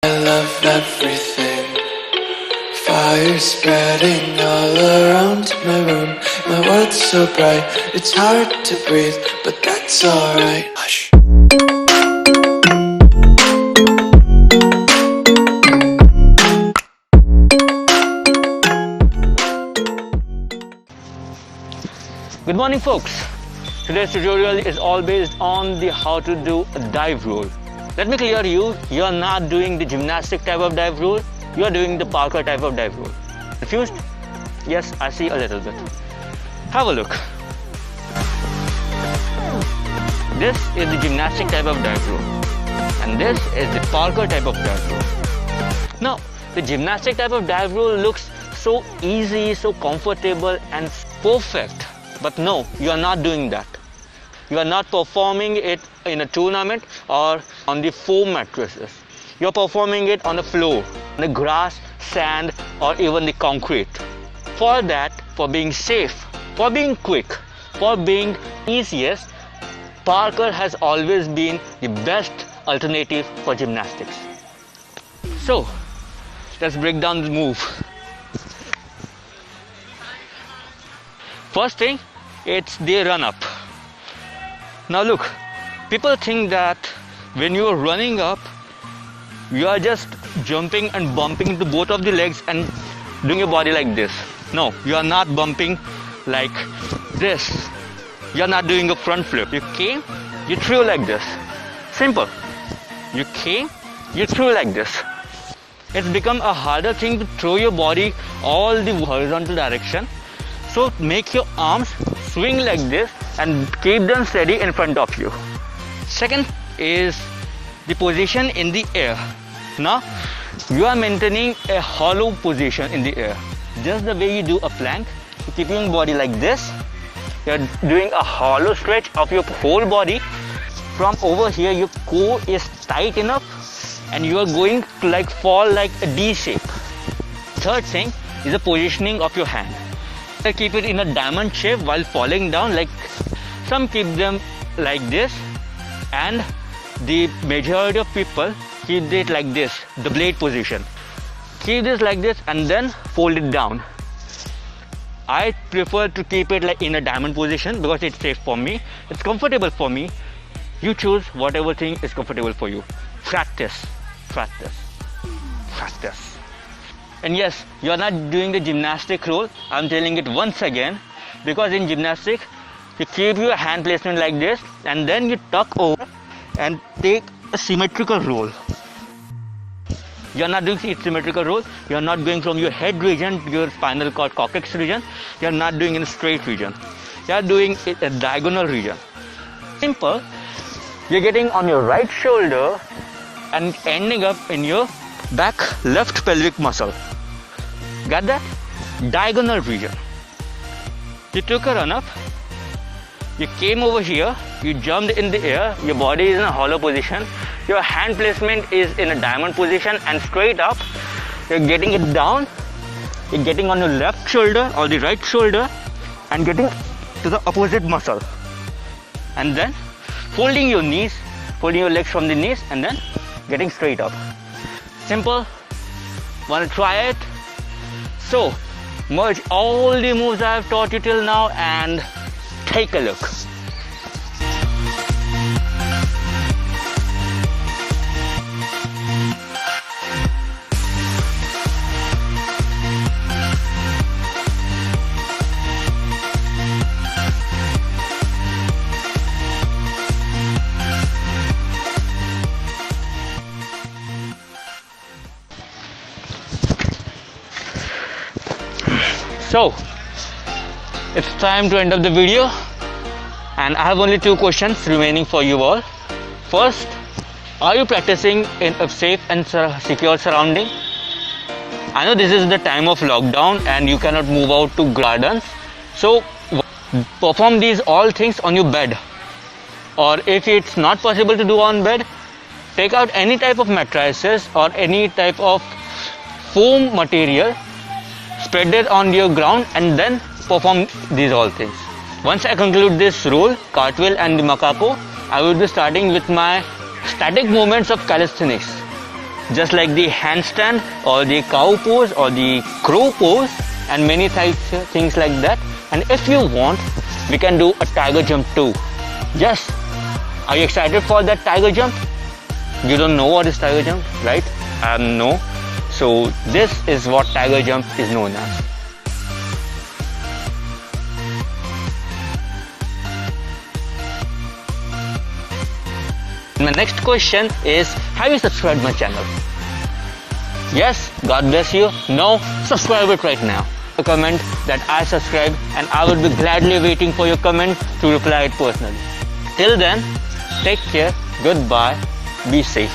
I love everything. Fire spreading all around my room. My world's so bright, it's hard to breathe, but that's alright. Hush. Good morning, folks. Today's tutorial is all based on the how to do a dive roll. Let me clear you are not doing the gymnastic type of dive roll, you are doing the Parkour type of dive roll. Confused? Yes, I see a little bit. Have a look. This is the gymnastic type of dive roll and this is the Parkour type of dive roll. Now, the gymnastic type of dive roll looks so easy, so comfortable and perfect. But no, you are not doing that. You are not performing it in a tournament or on the foam mattresses. You are performing it on the floor, on the grass, sand or even the concrete. For that, for being safe, for being quick, for being easiest, Parkour has always been the best alternative for gymnastics. So, let's break down the move. First thing, it's the run up. Now look, people think that when you are running up, you are just jumping and bumping into both of the legs and doing your body like this. No, you are not bumping like this. You are not doing a front flip. You came, you threw like this. Simple. You came, you threw like this. It's become a harder thing to throw your body all the horizontal direction. So make your arms swing like this and keep them steady in front of you. Second is the position in the air. Now you are maintaining a hollow position in the air. Just the way you do a plank, you keep your body like this. You are doing a hollow stretch of your whole body. From over here your core is tight enough and you are going to fall like a D shape. Third thing is the positioning of your hand. Keep it in a diamond shape while falling down, like some keep them like this and the majority of people keep it like this, the blade position. Keep this like this and then fold it down. I prefer to keep it like in a diamond position because it's safe for me, it's comfortable for me. You choose whatever thing is comfortable for you. Practice, practice, practice. And yes, you are not doing the gymnastic roll. I'm telling it once again, because in gymnastic, you keep your hand placement like this and then you tuck over and take a symmetrical roll. You are not doing a symmetrical roll. You are not going from your head region to your spinal cord coccyx region. You are not doing in a straight region. You are doing it a diagonal region. Simple. You're getting on your right shoulder and ending up in your back left pelvic muscle. Got that? Diagonal region. You took a run up, you came over here, you jumped in the air, your body is in a hollow position, your hand placement is in a diamond position and straight up, you're getting it down, you're getting on your left shoulder or the right shoulder and getting to the opposite muscle. And then folding your knees, folding your legs from the knees and then getting straight up. Simple. Wanna try it? So, merge all the moves I have taught you till now and take a look. So, it's time to end up the video and I have only two questions remaining for you all. First, are you practicing in a safe and secure surrounding? I know this is the time of lockdown and you cannot move out to gardens. So, perform these all things on your bed. Or if it's not possible to do on bed, take out any type of mattresses or any type of foam material, spread it on your ground and then perform these all things. Once I conclude this roll, cartwheel and the macaco, I will be starting with my static movements of calisthenics. just like the handstand or the cow pose or the crow pose and many things like that. And if you want, we can do a tiger jump too. Yes, are you excited for that tiger jump? You don't know what is tiger jump, right? No. So this is what tiger jump is known as. My next question is, have you subscribed my channel? Yes, God bless you. No, subscribe it right now. A comment that I subscribe, and I will be gladly waiting for your comment to reply it personally. Till then, take care, goodbye, be safe.